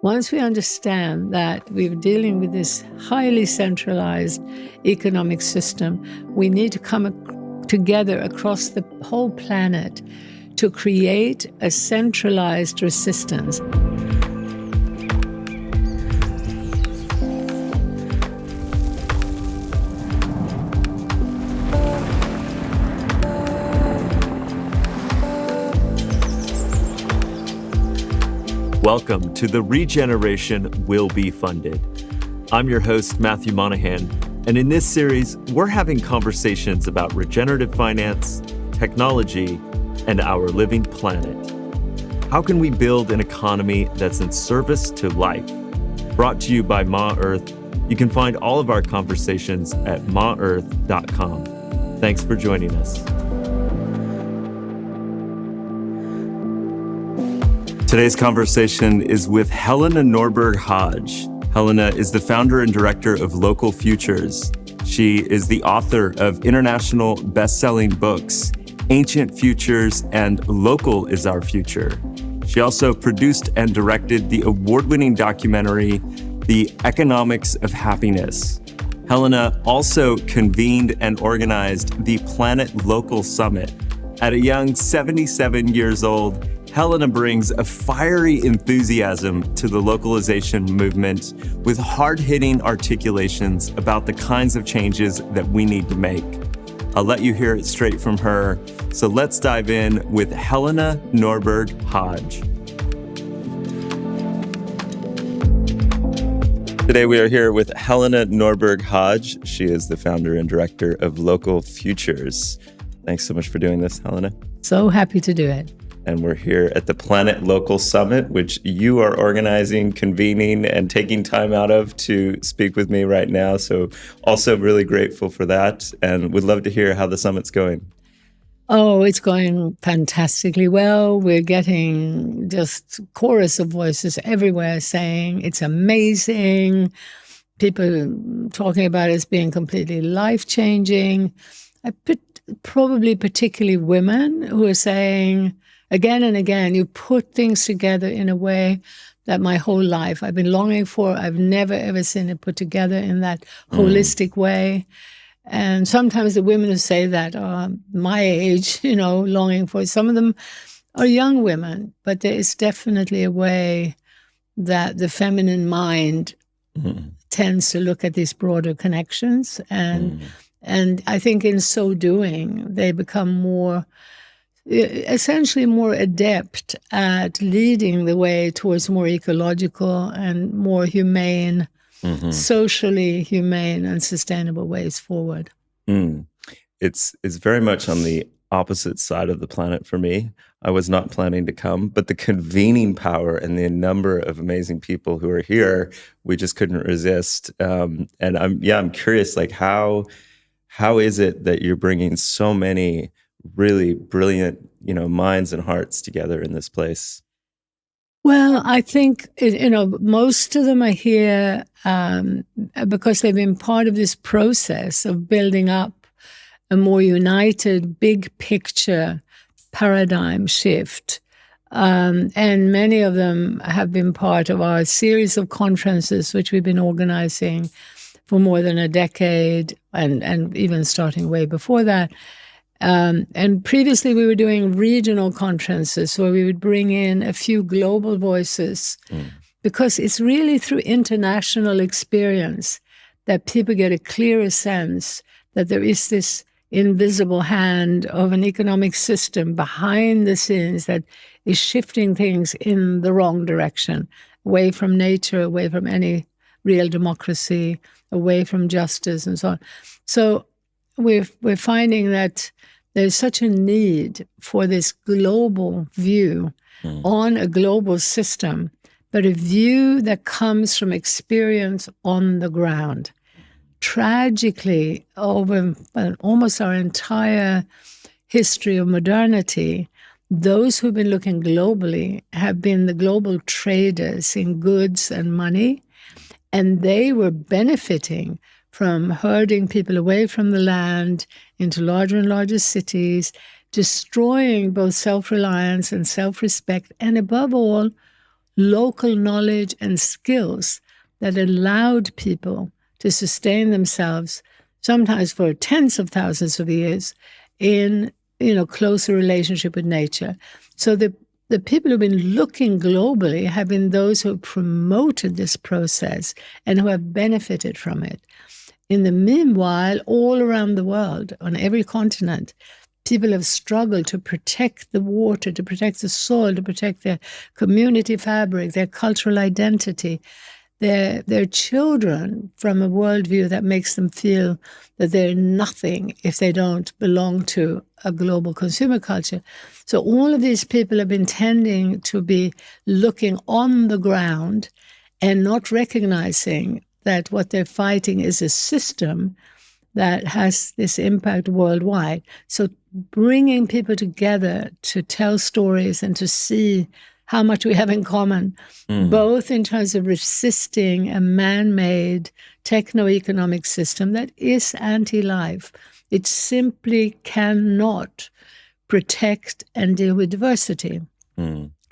Once we understand that we're dealing with this highly centralized economic system, we need to come together across the whole planet to create a centralized resistance. Welcome to the Regeneration Will Be Funded. I'm your host, Matthew Monahan, and in this series, we're having conversations about regenerative finance, technology, and our living planet. How can we build an economy that's in service to life? Brought to you by Ma Earth. You can find all of our conversations at maearth.com. Thanks for joining us. Today's conversation is with Helena Norberg-Hodge. Helena is the founder and director of Local Futures. She is the author of international best-selling books, Ancient Futures and Local is Our Future. She also produced and directed the award-winning documentary, The Economics of Happiness. Helena also convened and organized the Planet Local Summit. At a young 77 years old, Helena brings a fiery enthusiasm to the localization movement with hard-hitting articulations about the kinds of changes that we need to make. I'll let you hear it straight from her. So let's dive in with Helena Norberg-Hodge. Today we are here with Helena Norberg-Hodge. She is the founder and director of Local Futures. Thanks so much for doing this, Helena. So happy to do it. And we're here at the Planet Local Summit, which you are organizing, convening, and taking time out of to speak with me right now. So also really grateful for that, and would love to hear how the summit's going. Oh, it's going fantastically well. We're getting just chorus of voices everywhere saying it's amazing. People talking about it as being completely life-changing. Probably particularly women who are saying, again and again, you put things together in a way that my whole life I've been longing for. I've never, ever seen it put together in that holistic way. And sometimes the women who say that are my age, longing for it. Some of them are young women, but there is definitely a way that the feminine mind tends to look at these broader connections. And I think in so doing, they become essentially more adept at leading the way towards more ecological and more humane, socially humane and sustainable ways forward. It's very much on the opposite side of the planet for me. I was not planning to come, but the convening power and the number of amazing people who are here, we just couldn't resist. And I'm curious, like how is it that you're bringing so many really brilliant, minds and hearts together in this place? Well, I think, most of them are here because they've been part of this process of building up a more united, big picture paradigm shift. And many of them have been part of our series of conferences, which we've been organizing for more than a decade, and even starting way before that. And previously we were doing regional conferences where we would bring in a few global voices because it's really through international experience that people get a clearer sense that there is this invisible hand of an economic system behind the scenes that is shifting things in the wrong direction, away from nature, away from any real democracy, away from justice and so on. So we're finding that there's such a need for this global view on a global system, but a view that comes from experience on the ground. Tragically, over almost our entire history of modernity, those who've been looking globally have been the global traders in goods and money, and they were benefiting from herding people away from the land into larger and larger cities, destroying both self-reliance and self-respect, and above all, local knowledge and skills that allowed people to sustain themselves, sometimes for tens of thousands of years, in closer relationship with nature. So the people who've been looking globally have been those who have promoted this process and who have benefited from it. In the meanwhile, all around the world, on every continent, people have struggled to protect the water, to protect the soil, to protect their community fabric, their cultural identity, their children, from a worldview that makes them feel that they're nothing if they don't belong to a global consumer culture. So all of these people have been tending to be looking on the ground and not recognizing that what they're fighting is a system that has this impact worldwide. So bringing people together to tell stories and to see how much we have in common, both in terms of resisting a man-made techno-economic system that is anti-life. It simply cannot protect and deal with diversity.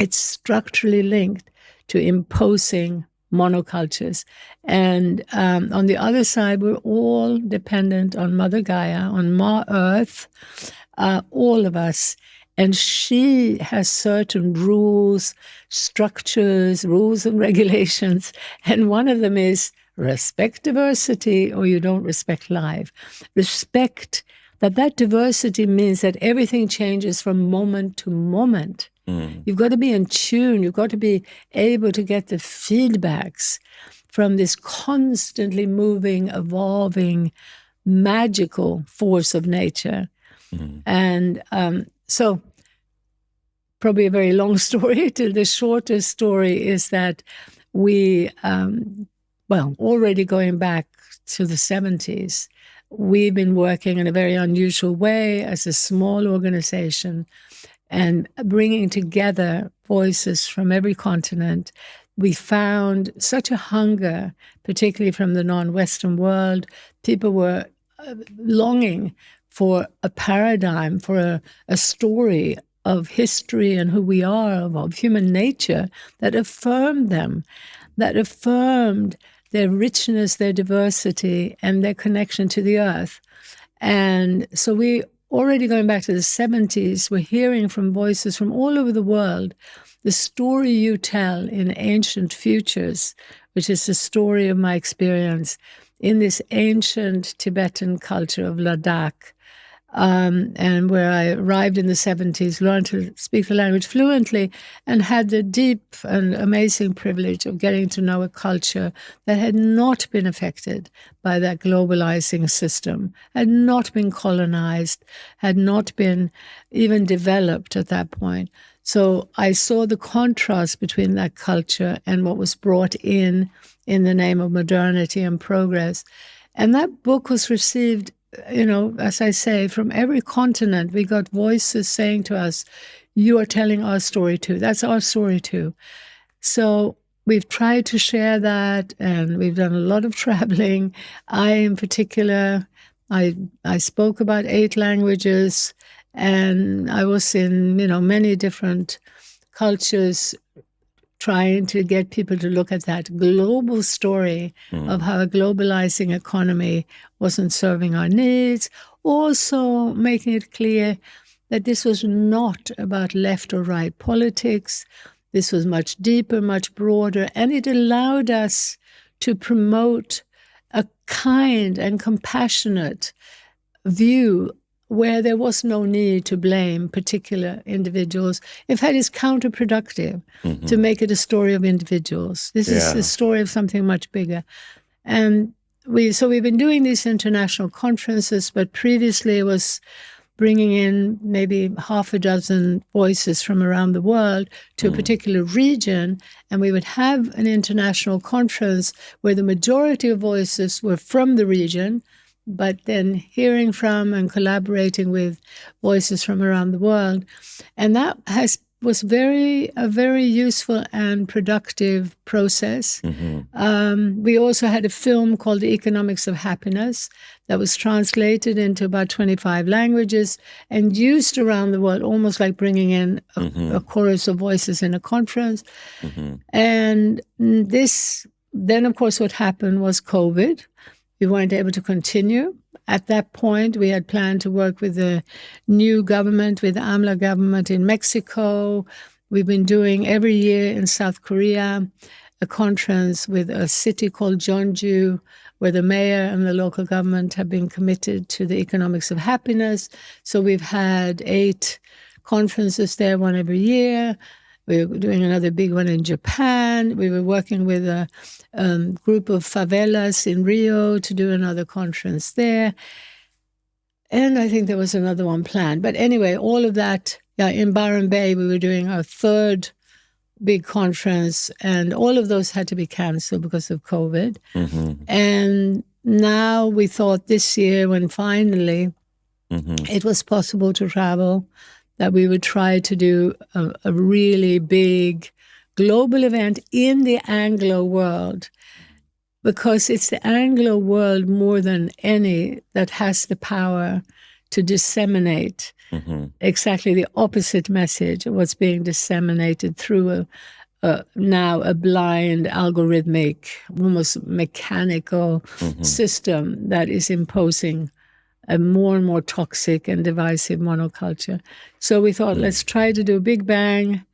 It's structurally linked to imposing monocultures. And on the other side, we're all dependent on Mother Gaia, on Earth, all of us. And she has certain rules, structures, rules and regulations. And one of them is respect diversity or you don't respect life. Respect that diversity means that everything changes from moment to moment. You've got to be in tune. You've got to be able to get the feedbacks from this constantly moving, evolving, magical force of nature. And so probably a very long story. The shortest story is that we, already going back to the 70s, we've been working in a very unusual way as a small organization and bringing together voices from every continent. We found such a hunger, particularly from the non-Western world. People were longing for a paradigm, for a story of history and who we are, of human nature, that affirmed them, that affirmed their richness, their diversity, and their connection to the earth. And so we, already going back to the 70s, we're hearing from voices from all over the world, the story you tell in Ancient Futures, which is the story of my experience in this ancient Tibetan culture of Ladakh, and where I arrived in the 70s, learned to speak the language fluently, and had the deep and amazing privilege of getting to know a culture that had not been affected by that globalizing system, had not been colonized, had not been even developed at that point. So I saw the contrast between that culture and what was brought in the name of modernity and progress. And that book was received, as I say, from every continent. We got voices saying to us, you are telling our story too. That's our story too. So we've tried to share that, and we've done a lot of traveling. I, in particular, I spoke about 8 languages, and I was in, many different cultures, trying to get people to look at that global story of how a globalizing economy wasn't serving our needs. Also making it clear that this was not about left or right politics. This was much deeper, much broader, and it allowed us to promote a kind and compassionate view where there was no need to blame particular individuals. In fact, it's counterproductive to make it a story of individuals. This is a story of something much bigger. And we've been doing these international conferences, but previously it was bringing in maybe half a dozen voices from around the world to a particular region, and we would have an international conference where the majority of voices were from the region, but then hearing from and collaborating with voices from around the world. And that has was a very useful and productive process. We also had a film called The Economics of Happiness that was translated into about 25 languages and used around the world, almost like bringing in a chorus of voices in a conference. And then, of course, what happened was COVID. We weren't able to continue. At that point, we had planned to work with the new government, with the AMLA government in Mexico. We've been doing every year in South Korea a conference with a city called Jeonju, where the mayor and the local government have been committed to the economics of happiness. So we've had 8 conferences there, one every year. We were doing another big one in Japan. We were working with a group of favelas in Rio to do another conference there. And I think there was another one planned. But anyway, all of that, in Byron Bay, we were doing our 3rd big conference, and all of those had to be canceled because of COVID. And now we thought this year, when finally it was possible to travel, that we would try to do a really big global event in the Anglo world, because it's the Anglo world more than any that has the power to disseminate exactly the opposite message of what's being disseminated through now a blind, algorithmic, almost mechanical system that is imposing a more and more toxic and divisive monoculture. So we thought, let's try to do a big bang.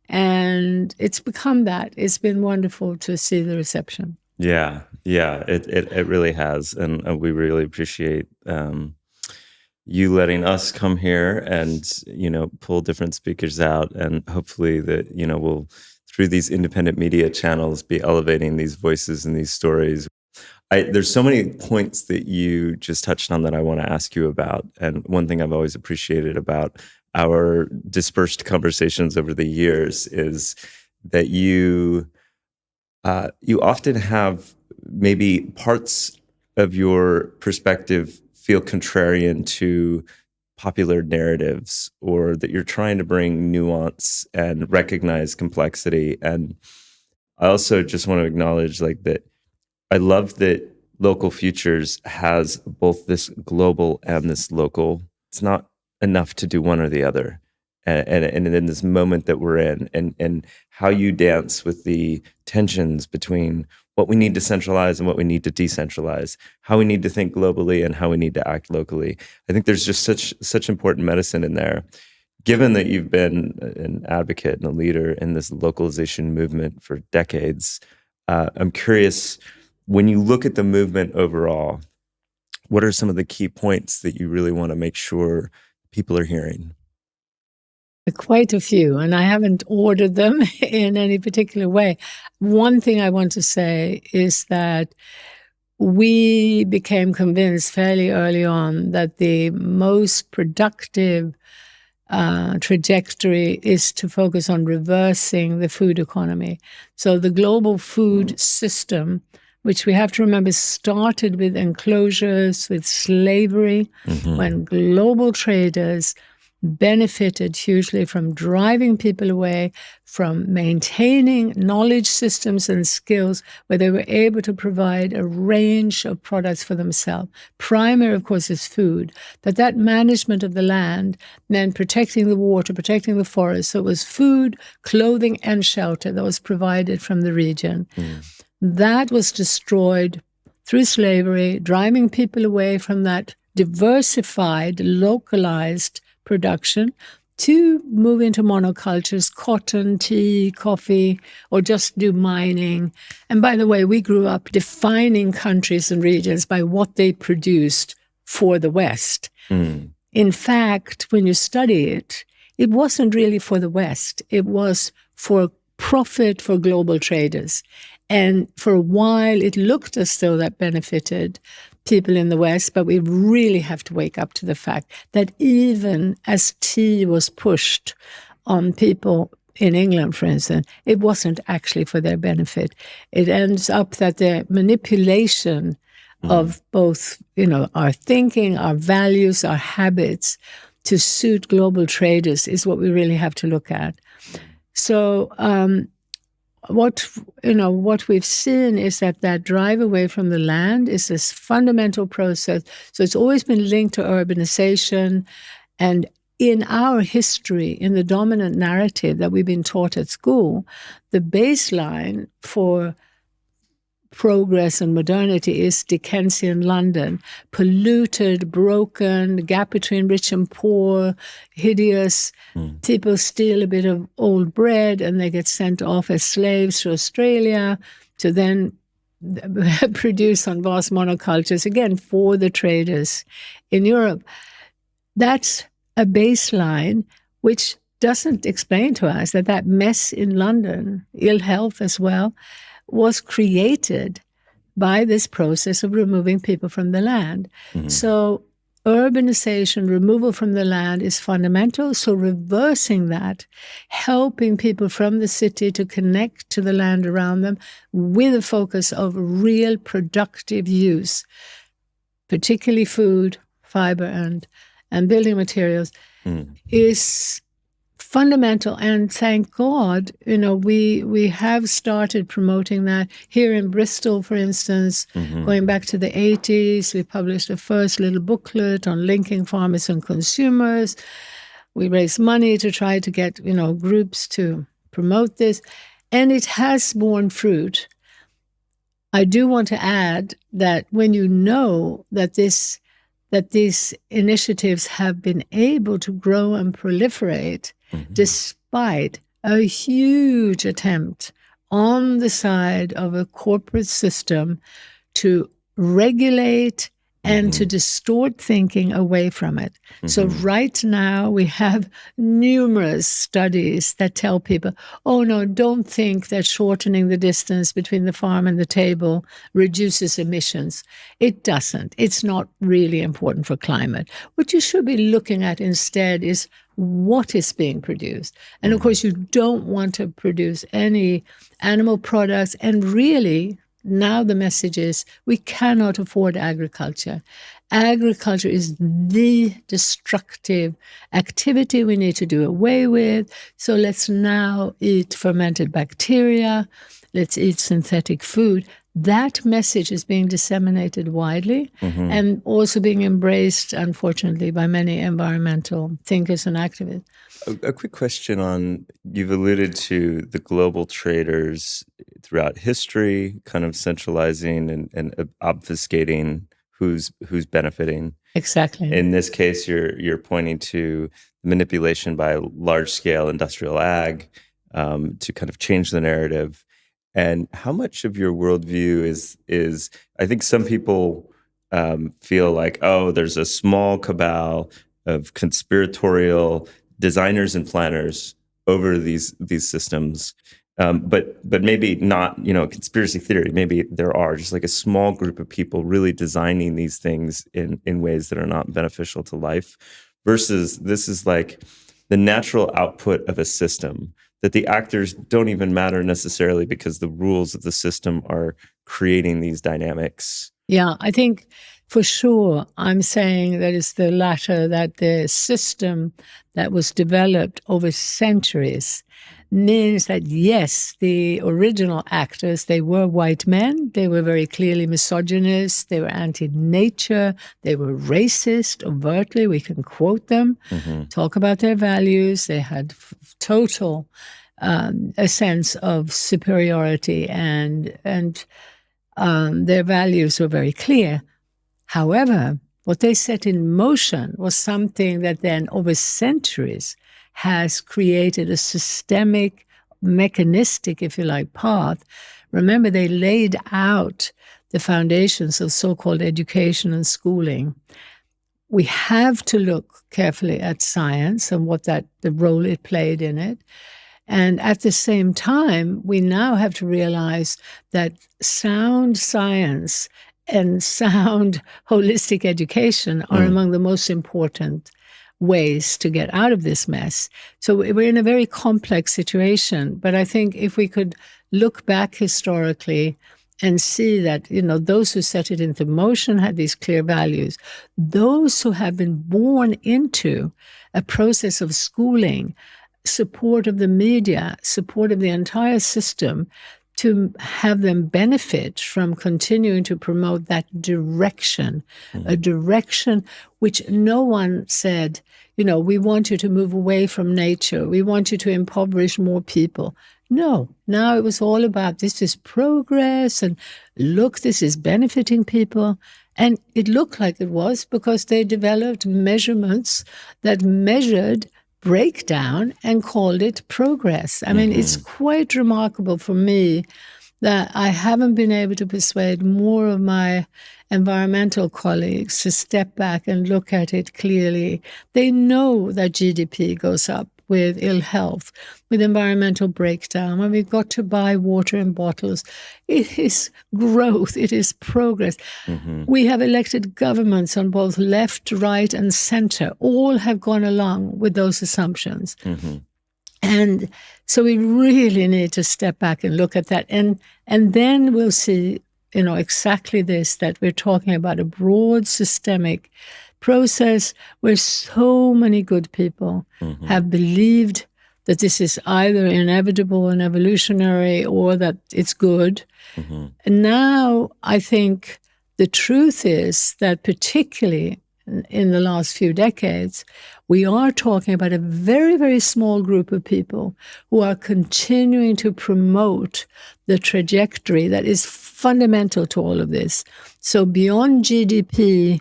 And it's become that. It's been wonderful to see the reception. Yeah, it really has. And we really appreciate you letting us come here and, pull different speakers out. And hopefully that, we'll, through these independent media channels, be elevating these voices and these stories. There's so many points that you just touched on that I want to ask you about. And one thing I've always appreciated about our dispersed conversations over the years is that you often have maybe parts of your perspective feel contrarian to popular narratives, or that you're trying to bring nuance and recognize complexity. And I also just want to acknowledge that I love that Local Futures has both this global and this local. It's not enough to do one or the other. And in this moment that we're in, and how you dance with the tensions between what we need to centralize and what we need to decentralize, how we need to think globally and how we need to act locally. I think there's just such important medicine in there. Given that you've been an advocate and a leader in this localization movement for decades, I'm curious, when you look at the movement overall, what are some of the key points that you really want to make sure people are hearing? Quite a few, and I haven't ordered them in any particular way. One thing I want to say is that we became convinced fairly early on that the most productive trajectory is to focus on reversing the food economy. So the global food system, which we have to remember started with enclosures, with slavery, when global traders benefited hugely from driving people away, from maintaining knowledge systems and skills where they were able to provide a range of products for themselves. Primary, of course, is food, but that management of the land meant protecting the water, protecting the forest. So it was food, clothing, and shelter that was provided from the region. That was destroyed through slavery, driving people away from that diversified, localized production to move into monocultures, cotton, tea, coffee, or just do mining. And by the way, we grew up defining countries and regions by what they produced for the West. In fact, when you study it, it wasn't really for the West. It was for profit for global traders. And for a while, it looked as though that benefited people in the West, but we really have to wake up to the fact that even as tea was pushed on people in England, for instance, it wasn't actually for their benefit. It ends up that the manipulation of both, our thinking, our values, our habits to suit global traders is what we really have to look at. So what we've seen is that drive away from the land is this fundamental process. So it's always been linked to urbanization. And in our history, in the dominant narrative that we've been taught at school, the baseline for progress and modernity is Dickensian London, polluted, broken, gap between rich and poor, hideous. People steal a bit of old bread and they get sent off as slaves to Australia to then produce on vast monocultures, again, for the traders in Europe. That's a baseline which doesn't explain to us that mess in London, ill health as well, was created by this process of removing people from the land. So urbanization, removal from the land is fundamental. So reversing that, helping people from the city to connect to the land around them with a focus of real productive use, particularly food, fiber, and building materials, is fundamental. And thank God, we have started promoting that. Here in Bristol, for instance, going back to the 80s, we published the first little booklet on linking farmers and consumers. We raised money to try to get, groups to promote this. And it has borne fruit. I do want to add that when you know that these initiatives have been able to grow and proliferate despite a huge attempt on the side of a corporate system to regulate and to distort thinking away from it. So right now we have numerous studies that tell people, oh no, don't think that shortening the distance between the farm and the table reduces emissions. It doesn't. It's not really important for climate. What you should be looking at instead is what is being produced. And of course, you don't want to produce any animal products. And really, now the message is we cannot afford agriculture. Agriculture is the destructive activity we need to do away with. So let's now eat fermented bacteria. Let's eat synthetic food. That message is being disseminated widely and also being embraced, unfortunately, by many environmental thinkers and activists. A quick question on, you've alluded to the global traders throughout history, kind of centralizing and obfuscating who's benefiting. Exactly. In this case, you're pointing to manipulation by large-scale industrial ag to kind of change the narrative. And how much of your worldview is I think some people feel like, oh, there's a small cabal of conspiratorial designers and planners over these systems, but maybe not, conspiracy theory. Maybe there are just like a small group of people really designing these things in ways that are not beneficial to life, versus this is like the natural output of a system that the actors don't even matter necessarily because the rules of the system are creating these dynamics. Yeah, I think for sure I'm saying that it's the latter, that the system that was developed over centuries means that, yes, the original actors, they were white men. They were very clearly misogynist. They were anti-nature. They were racist, overtly. We can quote them, talk about their values. They had total a sense of superiority, and their values were very clear. However, what they set in motion was something that then over centuries has created a systemic, mechanistic, if you like, path. Remember, they laid out the foundations of so-called education and schooling. We have to look carefully at science and the role it played in it. And at the same time, we now have to realize that sound science and sound holistic education are among the most important ways to get out of this mess. So we're in a very complex situation. But I think if we could look back historically and see that, those who set it into motion had these clear values. Those who have been born into a process of schooling, support of the media, support of the entire system, to have them benefit from continuing to promote that direction, a direction which no one said, we want you to move away from nature. We want you to impoverish more people. No, now it was all about this is progress and look, this is benefiting people. And it looked like it was because they developed measurements that measured breakdown and called it progress. I mean, it's quite remarkable for me that I haven't been able to persuade more of my environmental colleagues to step back and look at it clearly. They know that GDP goes up with ill health, with environmental breakdown, when we've got to buy water in bottles. It is growth, it is progress. We have elected governments on both left, right, and center. All have gone along with those assumptions. And so we really need to step back and look at that. And then we'll see, exactly this, that we're talking about a broad systemic process where so many good people have believed that this is either inevitable and evolutionary or that it's good. And now I think the truth is that particularly in the last few decades, we are talking about a very, very small group of people who are continuing to promote the trajectory that is fundamental to all of this. So beyond GDP,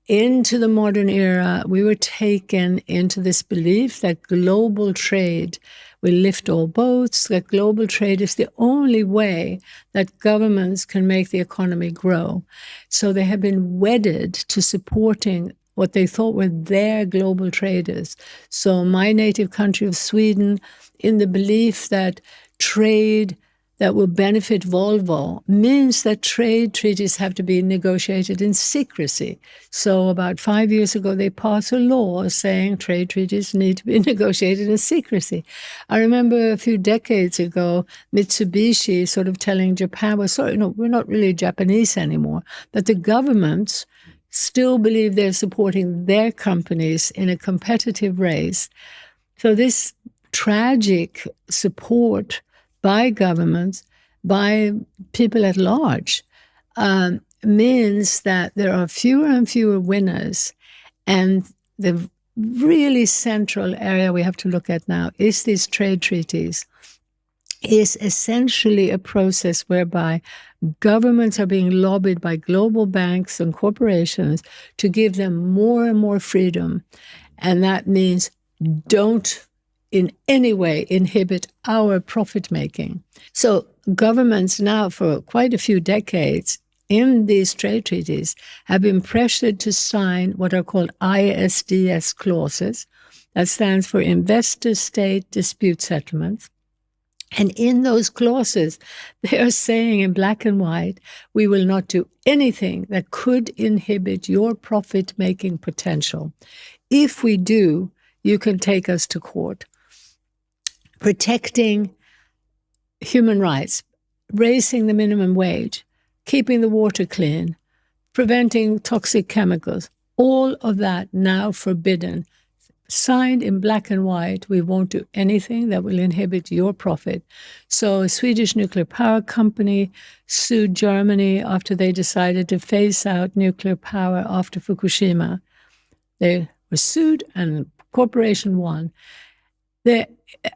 into the modern era, we were taken into this belief that global trade will lift all boats, that global trade is the only way that governments can make the economy grow. So they have been wedded to supporting what they thought were their global traders. So my native country of Sweden, in the belief that trade that will benefit Volvo means that trade treaties have to be negotiated in secrecy. So about 5 years ago, they passed a law saying trade treaties need to be negotiated in secrecy. I remember a few decades ago, Mitsubishi sort of telling Japan, we're not really Japanese anymore, but the governments still believe they're supporting their companies in a competitive race. So this tragic support by governments, by people at large, means that there are fewer and fewer winners. And the really central area we have to look at now is these trade treaties, is essentially a process whereby governments are being lobbied by global banks and corporations to give them more and more freedom. And that means don't in any way inhibit our profit making. So governments now for quite a few decades in these trade treaties have been pressured to sign what are called ISDS clauses. That stands for Investor-State Dispute Settlements. And in those clauses, they are saying in black and white, we will not do anything that could inhibit your profit-making potential. If we do, you can take us to court. Protecting human rights, raising the minimum wage, keeping the water clean, preventing toxic chemicals, all of that now forbidden. Signed in black and white, we won't do anything that will inhibit your profit. So a Swedish nuclear power company sued Germany after they decided to phase out nuclear power after Fukushima. They were sued and the corporation won.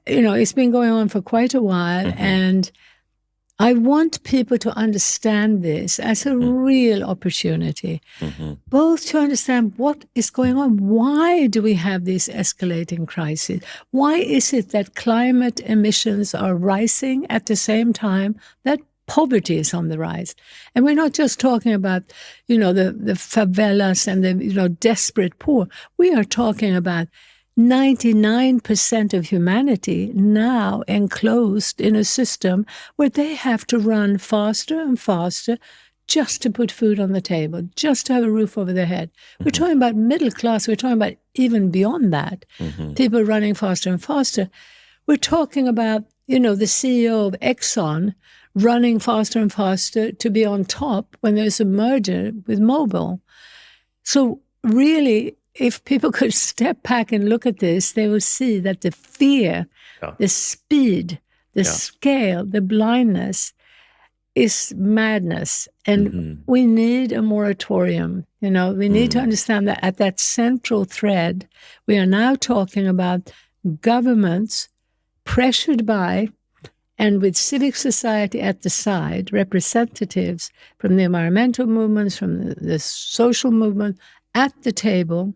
It's been going on for quite a while, and I want people to understand this as a real opportunity, both to understand what is going on. Why do we have these escalating crises? Why is it that climate emissions are rising at the same time that poverty is on the rise? And we're not just talking about, the favelas and the, desperate poor. We are talking about 99% of humanity now enclosed in a system where they have to run faster and faster just to put food on the table, just to have a roof over their head. We're talking about middle class. We're talking about even beyond that, people running faster and faster. We're talking about, the CEO of Exxon running faster and faster to be on top when there's a merger with mobile. So really, if people could step back and look at this, they will see that the fear, the speed, the scale, the blindness is madness. And we need a moratorium. We need to understand that at that central thread, we are now talking about governments pressured by and with civic society at the side, representatives from the environmental movements, from the social movement at the table,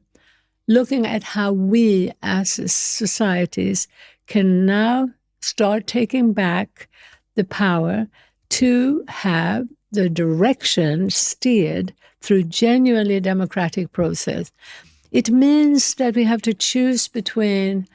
looking at how we as societies can now start taking back the power to have the direction steered through genuinely democratic process. It means that we have to choose between,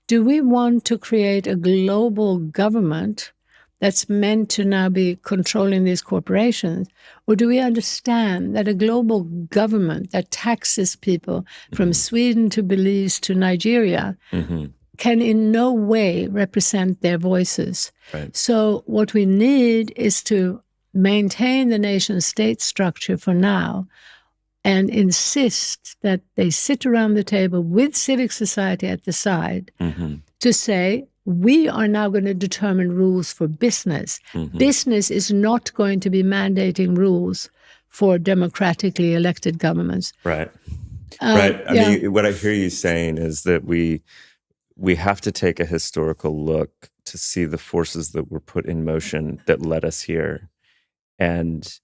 do we want to create a global government that's meant to now be controlling these corporations? Or do we understand that a global government that taxes people from Sweden to Belize to Nigeria can in no way represent their voices? Right. So what we need is to maintain the nation-state structure for now and insist that they sit around the table with civic society at the side to say, we are now going to determine rules for business. Business is not going to be mandating rules for democratically elected governments. Right. Right. I mean, what I hear you saying is that we have to take a historical look to see the forces that were put in motion that led us here. And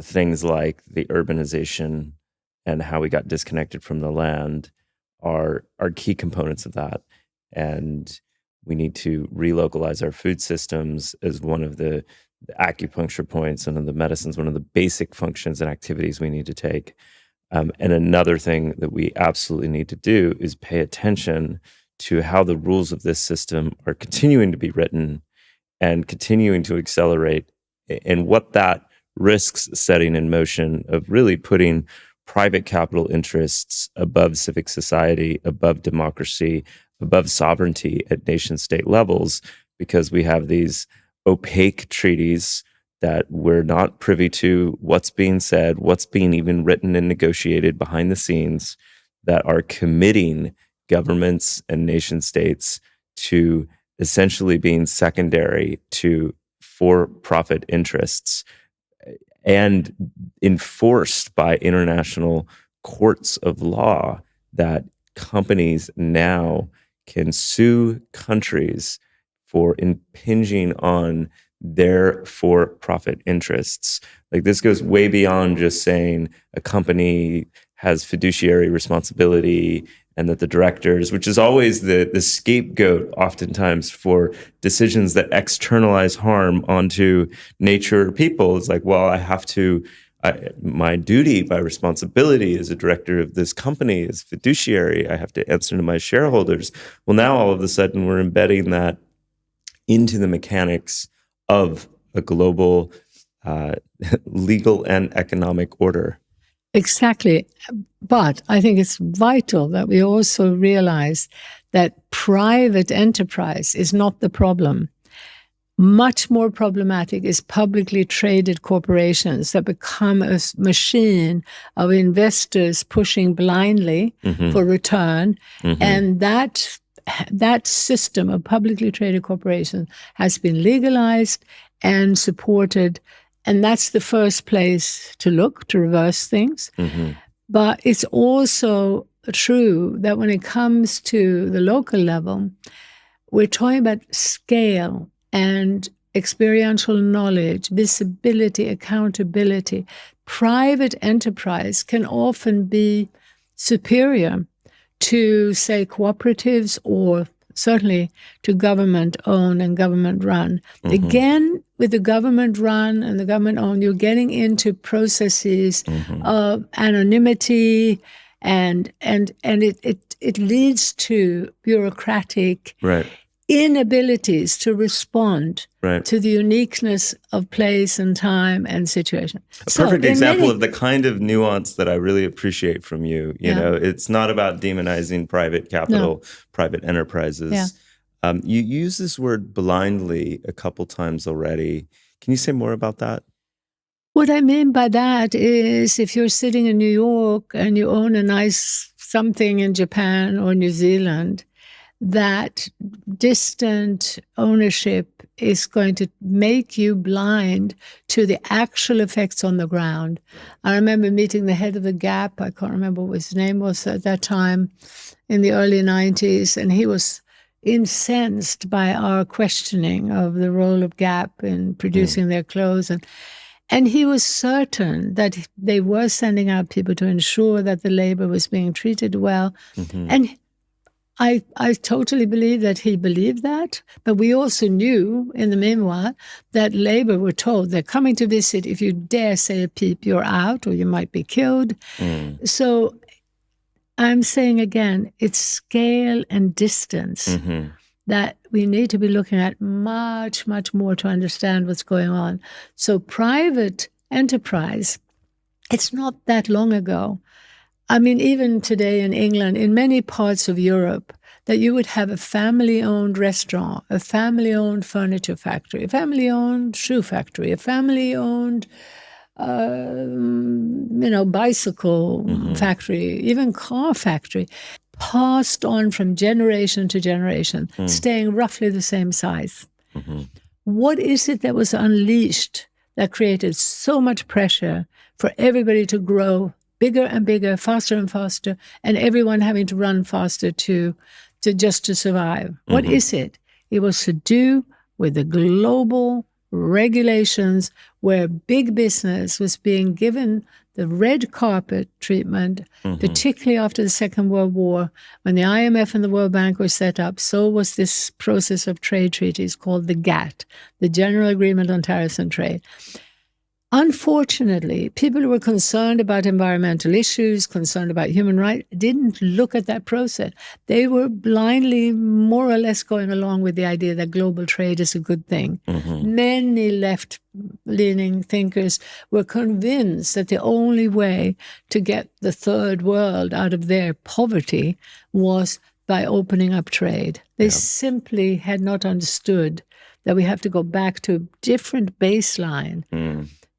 things like the urbanization and how we got disconnected from the land are key components of that. And we need to relocalize our food systems as one of the acupuncture points, one of the medicines, one of the basic functions and activities we need to take. And another thing that we absolutely need to do is pay attention to how the rules of this system are continuing to be written and continuing to accelerate, and what that risks setting in motion of really putting private capital interests above civic society, above democracy, above sovereignty at nation-state levels, because we have these opaque treaties that we're not privy to what's being said, what's being even written and negotiated behind the scenes, that are committing governments and nation-states to essentially being secondary to for-profit interests and enforced by international courts of law, that companies now can sue countries for impinging on their for-profit interests. Like, this goes way beyond just saying a company has fiduciary responsibility and that the directors, which is always the scapegoat oftentimes for decisions that externalize harm onto nature or people, is like, well, my duty, my responsibility as a director of this company is fiduciary. I have to answer to my shareholders. Well, now all of a sudden we're embedding that into the mechanics of a global legal and economic order. Exactly. But I think it's vital that we also realize that private enterprise is not the problem. Much more problematic is publicly traded corporations that become a machine of investors pushing blindly for return. And that system of publicly traded corporations has been legalized and supported. And that's the first place to look to reverse things. But it's also true that when it comes to the local level, we're talking about scale and experiential knowledge, visibility, accountability. Private enterprise can often be superior to, say, cooperatives, or certainly to government-owned and government-run. Again, with the government-run and the government-owned, you're getting into processes of anonymity, and it leads to bureaucratic inabilities to respond to the uniqueness of place and time and situation. A perfect example of the kind of nuance that I really appreciate from you. You know, it's not about demonizing private capital, private enterprises. You use this word blindly a couple times already. Can you say more about that? What I mean by that is if you're sitting in New York and you own a nice something in Japan or New Zealand, that distant ownership is going to make you blind to the actual effects on the ground. I remember meeting the head of the Gap. I can't remember what his name was at that time in the early 90s, and he was incensed by our questioning of the role of Gap in producing their clothes. And he was certain that they were sending out people to ensure that the labor was being treated well. And I totally believe that he believed that. But we also knew in the meanwhile that labor were told they're coming to visit. If you dare say a peep, you're out or you might be killed. So I'm saying again, it's scale and distance that we need to be looking at much, much more to understand what's going on. So private enterprise, it's not that long ago. I mean, even today in England, in many parts of Europe, that you would have a family-owned restaurant, a family-owned furniture factory, a family-owned shoe factory, a family-owned bicycle factory, even car factory, passed on from generation to generation, staying roughly the same size. What is it that was unleashed that created so much pressure for everybody to grow bigger and bigger, faster and faster, and everyone having to run faster to survive? What is it? It was to do with the global regulations where big business was being given the red carpet treatment, particularly after the Second World War, when the IMF and the World Bank were set up. So was this process of trade treaties called the GATT, the General Agreement on Tariffs and Trade. Unfortunately, people who were concerned about environmental issues, concerned about human rights, didn't look at that process. They were blindly, more or less, going along with the idea that global trade is a good thing. Many left-leaning thinkers were convinced that the only way to get the third world out of their poverty was by opening up trade. They simply had not understood that we have to go back to a different baseline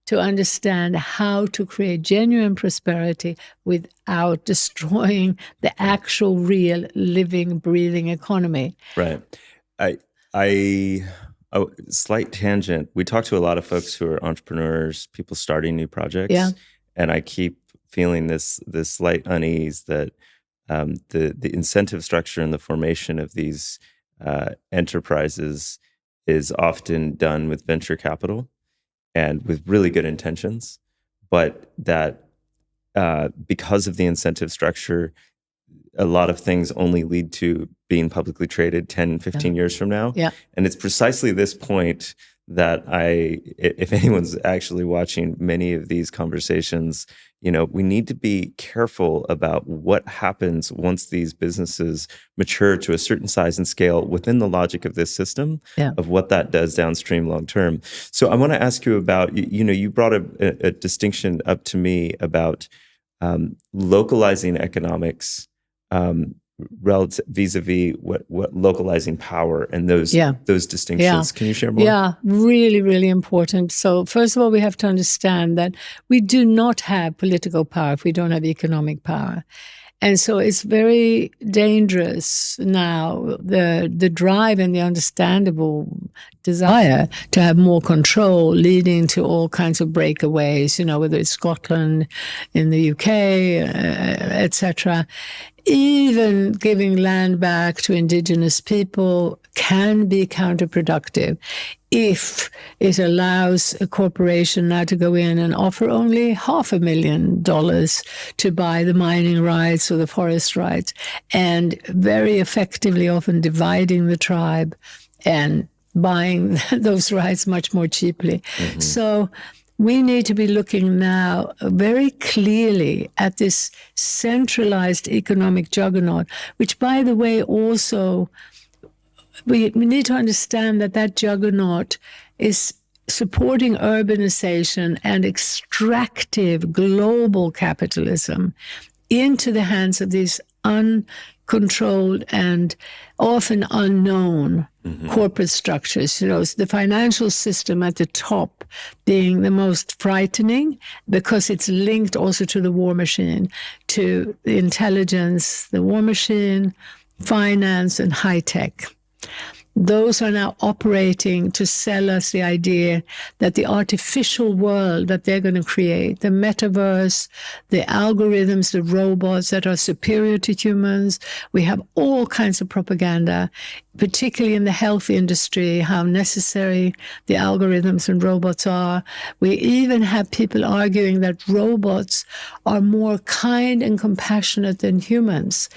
to understand how to create genuine prosperity without destroying the actual, real, living, breathing economy. Right. Slight tangent. We talk to a lot of folks who are entrepreneurs, people starting new projects, and I keep feeling this slight unease that the incentive structure and the formation of these enterprises is often done with venture capital and with really good intentions, but that because of the incentive structure, a lot of things only lead to being publicly traded 10, 15 years from now. And it's precisely this point that if anyone's actually watching many of these conversations, we need to be careful about what happens once these businesses mature to a certain size and scale within the logic of this system, of what that does downstream long term. So I want to ask you about, you brought a distinction up to me about localizing economics relative vis-a-vis what localizing power and those distinctions. Can you share more? Yeah, really, really important. So first of all, we have to understand that we do not have political power if we don't have economic power. And so it's very dangerous now, the drive and the understandable desire to have more control leading to all kinds of breakaways, whether it's Scotland, in the UK, etc. Even giving land back to indigenous people can be counterproductive if it allows a corporation now to go in and offer only $500,000 to buy the mining rights or the forest rights, and very effectively often dividing the tribe and buying those rights much more cheaply. So we need to be looking now very clearly at this centralized economic juggernaut, which, by the way, also we need to understand that juggernaut is supporting urbanization and extractive global capitalism into the hands of these controlled and often unknown corporate structures. The financial system at the top being the most frightening because it's linked also to the war machine, to the intelligence, the war machine, finance, and high tech. Those are now operating to sell us the idea that the artificial world that they're going to create, the metaverse, the algorithms, the robots that are superior to humans. We have all kinds of propaganda, particularly in the health industry, how necessary the algorithms and robots are. We even have people arguing that robots are more kind and compassionate than humans,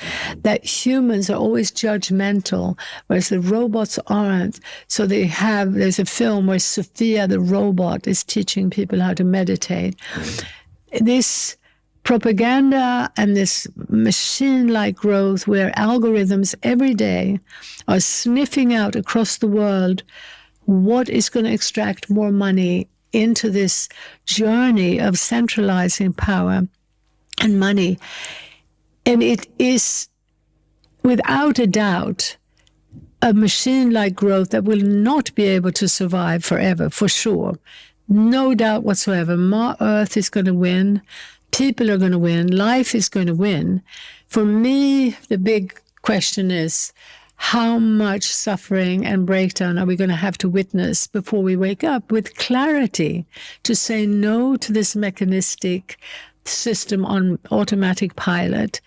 that humans are always judgmental, whereas the robots aren't. So there's a film where Sophia the robot is teaching people how to meditate. This propaganda and this machine-like growth where algorithms every day are sniffing out across the world what is going to extract more money into this journey of centralizing power and money. And it is, without a doubt, a machine-like growth that will not be able to survive forever, for sure. No doubt whatsoever. Earth is going to win. People are going to win. Life is going to win. For me, the big question is, how much suffering and breakdown are we going to have to witness before we wake up with clarity to say no to this mechanistic system on automatic pilot,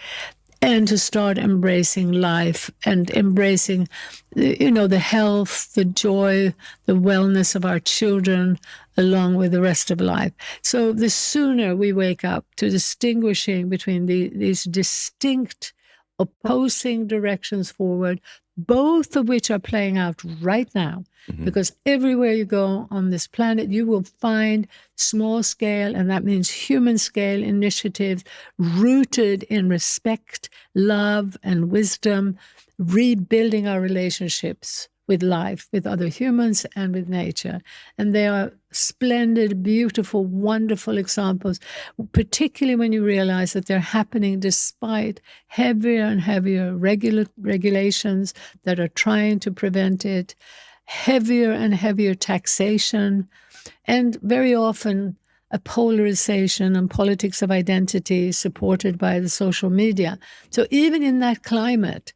and to start embracing life and embracing, the health, the joy, the wellness of our children, along with the rest of life. So the sooner we wake up to distinguishing between these distinct opposing directions forward, both of which are playing out right now, because everywhere you go on this planet, you will find small scale, and that means human scale initiatives rooted in respect, love, and wisdom, rebuilding our relationships with life, with other humans, and with nature. And they are splendid, beautiful, wonderful examples, particularly when you realize that they're happening despite heavier and heavier regulations that are trying to prevent it, heavier and heavier taxation, and very often a polarization and politics of identity supported by the social media. So even in that climate,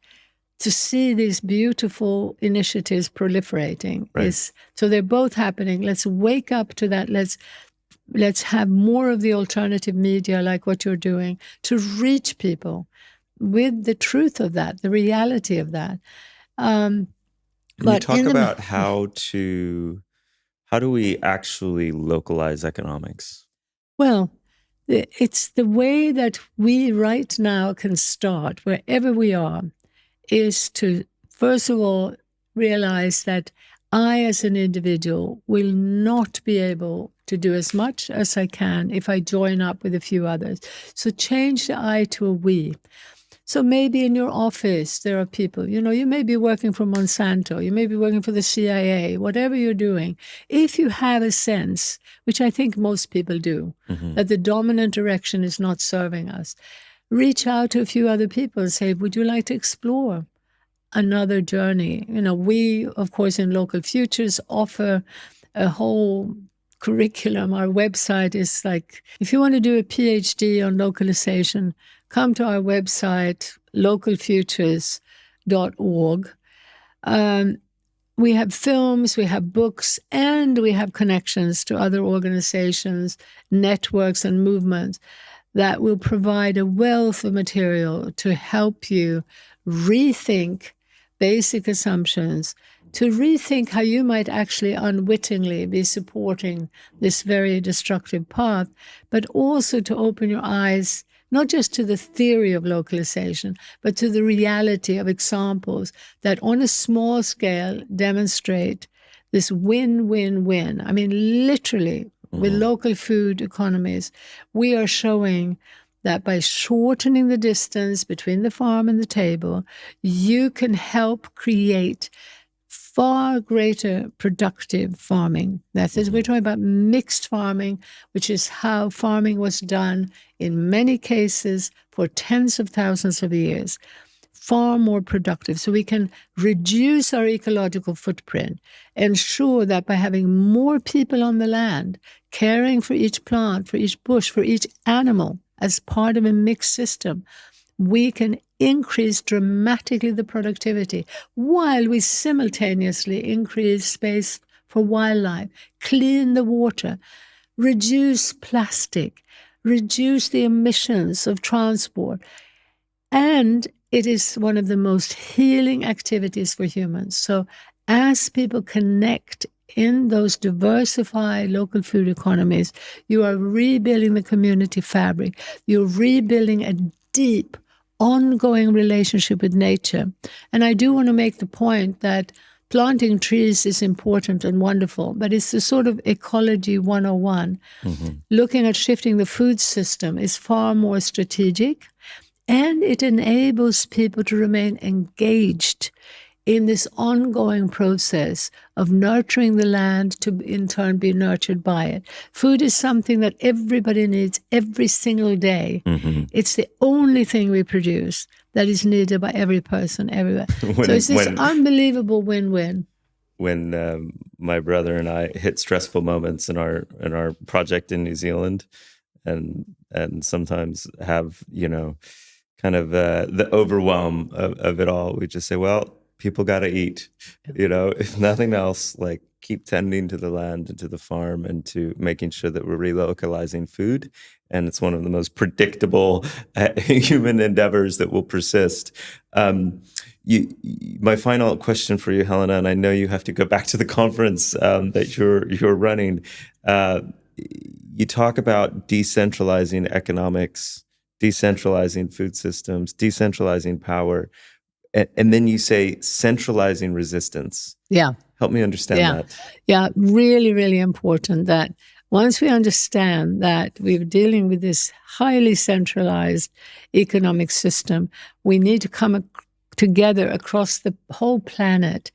to see these beautiful initiatives proliferating is, so they're both happening. Let's wake up to that. Let's have more of the alternative media, like what you're doing, to reach people with the truth of that, the reality of that. But you talk about how do we actually localize economics? Well, it's the way that we right now can start, wherever we are, is to, first of all, realize that I, as an individual, will not be able to do as much as I can if I join up with a few others. So change the I to a we. So maybe in your office, there are people, you may be working for Monsanto, you may be working for the CIA, whatever you're doing. If you have a sense, which I think most people do, that the dominant direction is not serving us, reach out to a few other people and say, would you like to explore another journey? We, of course, in Local Futures offer a whole curriculum. Our website is like, if you want to do a PhD on localization, come to our website, localfutures.org. We have films, we have books, and we have connections to other organizations, networks, and movements that will provide a wealth of material to help you rethink basic assumptions, to rethink how you might actually unwittingly be supporting this very destructive path, but also to open your eyes not just to the theory of localization, but to the reality of examples that on a small scale demonstrate this win-win-win. I mean, literally, with local food economies, we are showing that by shortening the distance between the farm and the table, you can help create far greater productive farming. That is, we're talking about mixed farming, which is how farming was done in many cases for tens of thousands of years. far more productive. So we can reduce our ecological footprint, ensure that by having more people on the land, caring for each plant, for each bush, for each animal as part of a mixed system, we can increase dramatically the productivity while we simultaneously increase space for wildlife, clean the water, reduce plastic, reduce the emissions of transport. And it is one of the most healing activities for humans. So as people connect in those diversified local food economies, you are rebuilding the community fabric. You're rebuilding a deep, ongoing relationship with nature. And I do want to make the point that planting trees is important and wonderful, but it's the sort of ecology 101. Looking at shifting the food system is far more strategic, and it enables people to remain engaged in this ongoing process of nurturing the land to in turn be nurtured by it. Food is something that everybody needs every single day. It's the only thing we produce that is needed by every person everywhere. So it's this unbelievable win-win. When my brother and I hit stressful moments in our project in New Zealand, and sometimes have, kind of the overwhelm of it all, we just say, well, people got to eat, if nothing else, like keep tending to the land and to the farm and to making sure that we're relocalizing food. And it's one of the most predictable human endeavors that will persist. My final question for you, Helena, and I know you have to go back to the conference that you're running. You talk about decentralizing economics, decentralizing food systems, decentralizing power. And then you say centralizing resistance. Yeah. Help me understand that. Yeah, really, really important that once we understand that we're dealing with this highly centralized economic system, we need to come together across the whole planet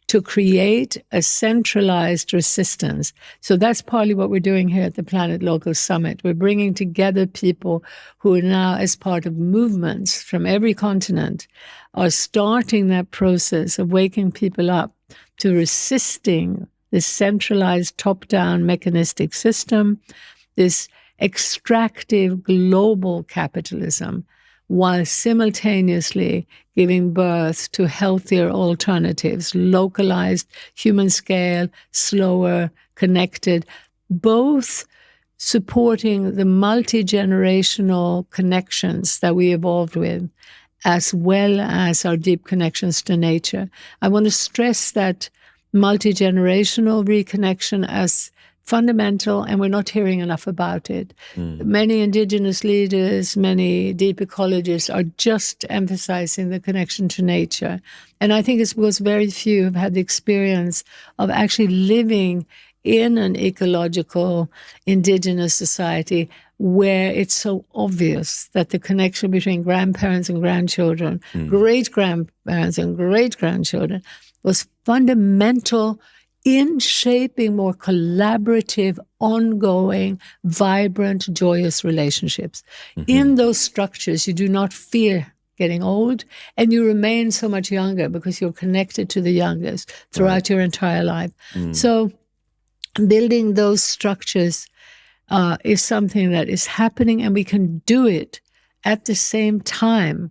to create a centralized resistance. So that's partly what we're doing here at the Planet Local Summit. We're bringing together people who are now, as part of movements from every continent, are starting that process of waking people up to resisting this centralized top-down mechanistic system, this extractive global capitalism, while simultaneously giving birth to healthier alternatives, localized, human scale, slower, connected, both supporting the multi-generational connections that we evolved with, as well as our deep connections to nature. I want to stress that multi-generational reconnection as fundamental, and we're not hearing enough about it. Many indigenous leaders, many deep ecologists are just emphasizing the connection to nature. And I think it's because very few have had the experience of actually living in an ecological indigenous society where it's so obvious that the connection between grandparents and grandchildren, great-grandparents and great-grandchildren was fundamental in shaping more collaborative, ongoing, vibrant, joyous relationships. In those structures, you do not fear getting old, and you remain so much younger because you're connected to the youngest throughout your entire life. So building those structures is something that is happening, and we can do it at the same time.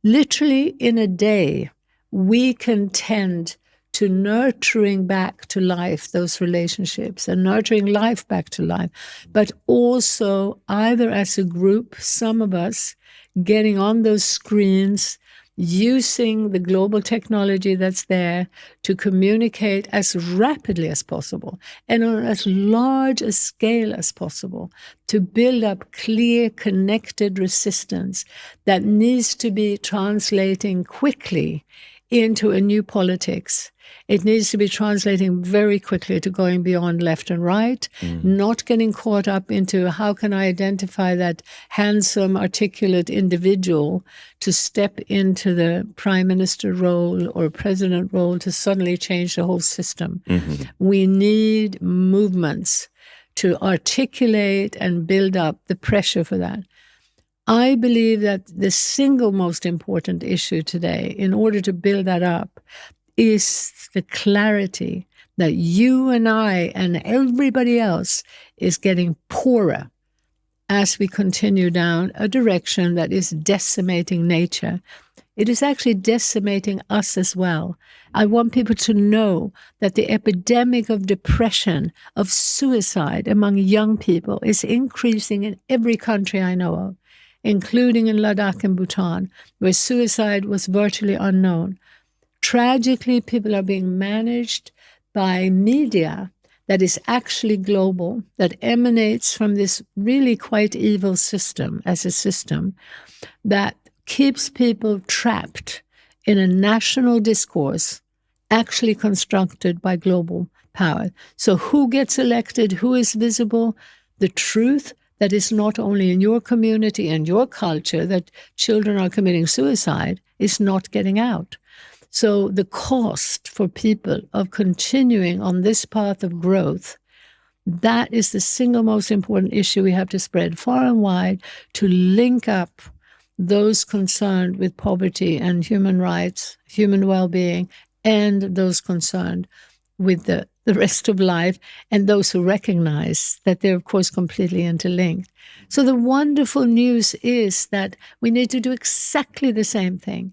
Literally in a day, we can tend to nurturing back to life those relationships and nurturing life back to life, but also either as a group, some of us getting on those screens, using the global technology that's there to communicate as rapidly as possible and on as large a scale as possible to build up clear, connected resistance that needs to be translating quickly into a new politics. It needs to be translating very quickly to going beyond left and right, not getting caught up into how can I identify that handsome, articulate individual to step into the prime minister role or president role to suddenly change the whole system. We need movements to articulate and build up the pressure for that. I believe that the single most important issue today, in order to build that up, is the clarity that you and I and everybody else is getting poorer as we continue down a direction that is decimating nature. It is actually decimating us as well. I want people to know that the epidemic of depression, of suicide among young people is increasing in every country I know of, including in Ladakh and Bhutan, where suicide was virtually unknown. Tragically, people are being managed by media that is actually global, that emanates from this really quite evil system as a system that keeps people trapped in a national discourse actually constructed by global power. So who gets elected? Who is visible? The truth that is not only in your community and your culture that children are committing suicide is not getting out. So the cost for people of continuing on this path of growth, that is the single most important issue we have to spread far and wide to link up those concerned with poverty and human rights, human well-being, and those concerned with the rest of life, and those who recognize that they're, of course, completely interlinked. So the wonderful news is that we need to do exactly the same thing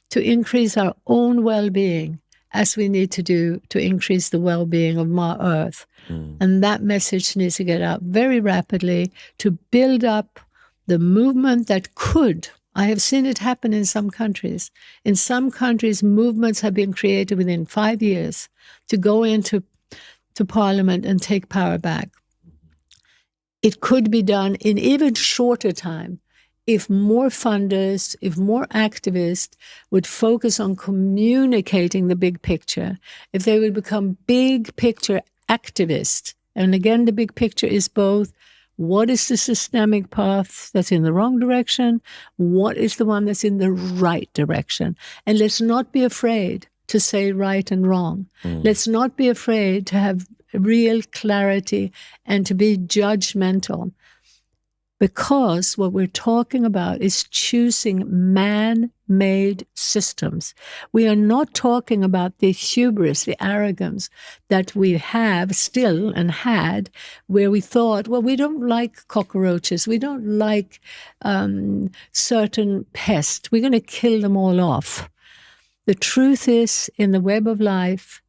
to increase our own well-being as we need to do to increase the well-being of Mother Earth. And that message needs to get out very rapidly to build up the movement that could. I have seen it happen in some countries. In some countries, movements have been created within 5 years to go into parliament and take power back. It could be done in even shorter time if more funders, if more activists would focus on communicating the big picture, if they would become big picture activists. And again, the big picture is both what is the systemic path that's in the wrong direction, what is the one that's in the right direction. And let's not be afraid to say right and wrong. Let's not be afraid to have real clarity and to be judgmental. Because what we're talking about is choosing man-made systems. We are not talking about the hubris, the arrogance that we have still and had, where we thought, well, we don't like cockroaches, we don't like certain pests, we're going to kill them all off. The truth is, in the web of life,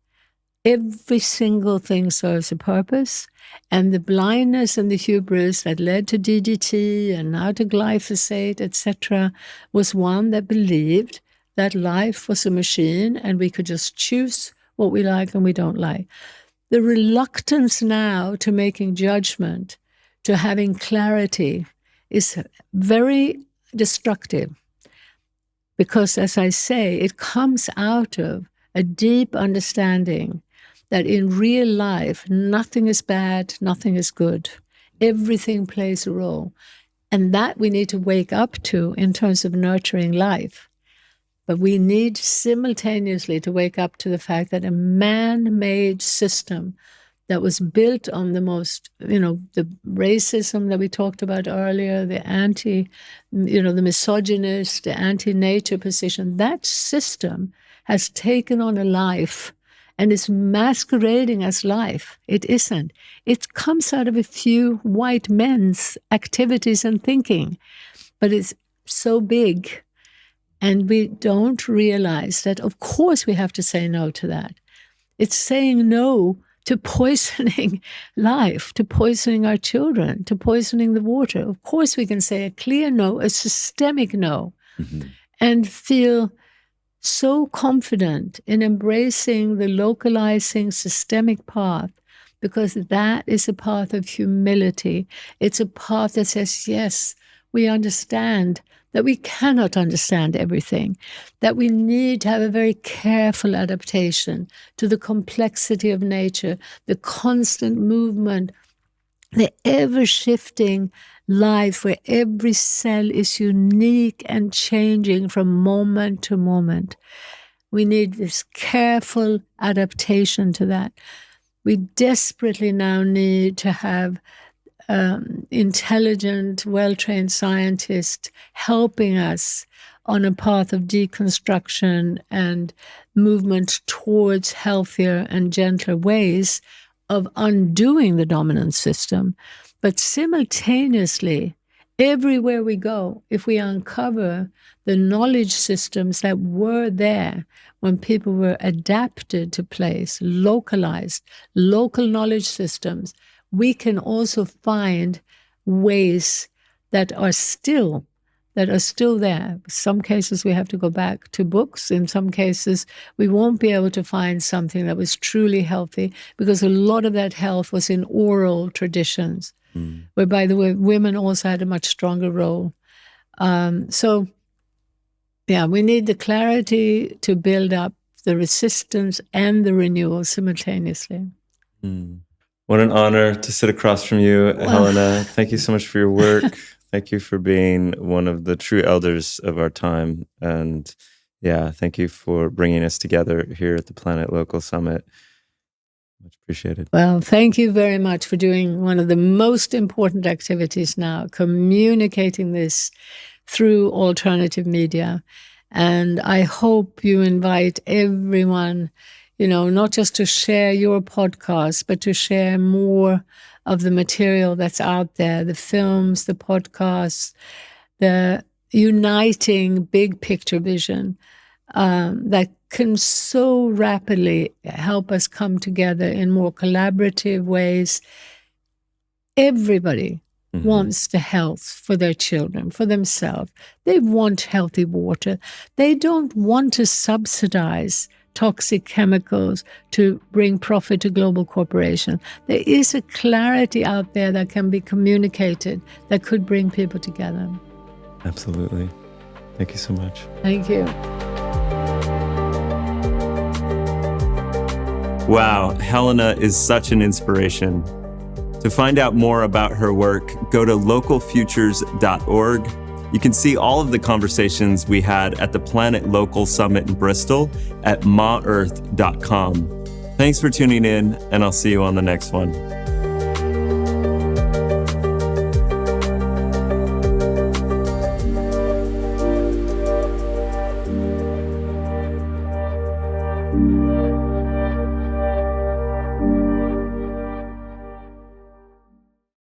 every single thing serves a purpose, and the blindness and the hubris that led to DDT and now to glyphosate, etc., was one that believed that life was a machine and we could just choose what we like and we don't like. The reluctance now to making judgment, to having clarity, is very destructive because, as I say, it comes out of a deep understanding that in real life, nothing is bad, nothing is good. Everything plays a role. And that we need to wake up to in terms of nurturing life. But we need simultaneously to wake up to the fact that a man-made system that was built on the most, the racism that we talked about earlier, the the misogynist, the anti-nature position, that system has taken on a life and is masquerading as life. It isn't. It comes out of a few white men's activities and thinking, but it's so big. And we don't realize that, of course, we have to say no to that. It's saying no to poisoning life, to poisoning our children, to poisoning the water. Of course, we can say a clear no, a systemic no, and feel so confident in embracing the localizing systemic path, because that is a path of humility. It's a path that says, yes, we understand that we cannot understand everything, that we need to have a very careful adaptation to the complexity of nature, the constant movement, the ever-shifting life where every cell is unique and changing from moment to moment. We need this careful adaptation to that. We desperately now need to have intelligent, well-trained scientists helping us on a path of deconstruction and movement towards healthier and gentler ways of undoing the dominant system. But simultaneously, everywhere we go, if we uncover the knowledge systems that were there when people were adapted to place, localized, local knowledge systems, we can also find ways that are still there. In some cases, we have to go back to books. In some cases, we won't be able to find something that was truly healthy because a lot of that health was in oral traditions, where, by the way, women also had a much stronger role. So, we need the clarity to build up the resistance and the renewal simultaneously. What an honor to sit across from you, Helena. Thank you so much for your work. Thank you for being one of the true elders of our time. And thank you for bringing us together here at the Planet Local Summit. Much appreciated. Well, thank you very much for doing one of the most important activities now, communicating this through alternative media. And I hope you invite everyone, not just to share your podcast, but to share more of the material that's out there, the films, the podcasts, the uniting big picture vision that can so rapidly help us come together in more collaborative ways. Everybody wants the health for their children, for themselves. They want healthy water. They don't want to subsidize toxic chemicals to bring profit to global corporations. There is a clarity out there that can be communicated that could bring people together. Absolutely. Thank you so much. Thank you. Wow, Helena is such an inspiration. To find out more about her work, go to localfutures.org. You can see all of the conversations we had at the Planet Local Summit in Bristol at maearth.com. Thanks for tuning in, and I'll see you on the next one.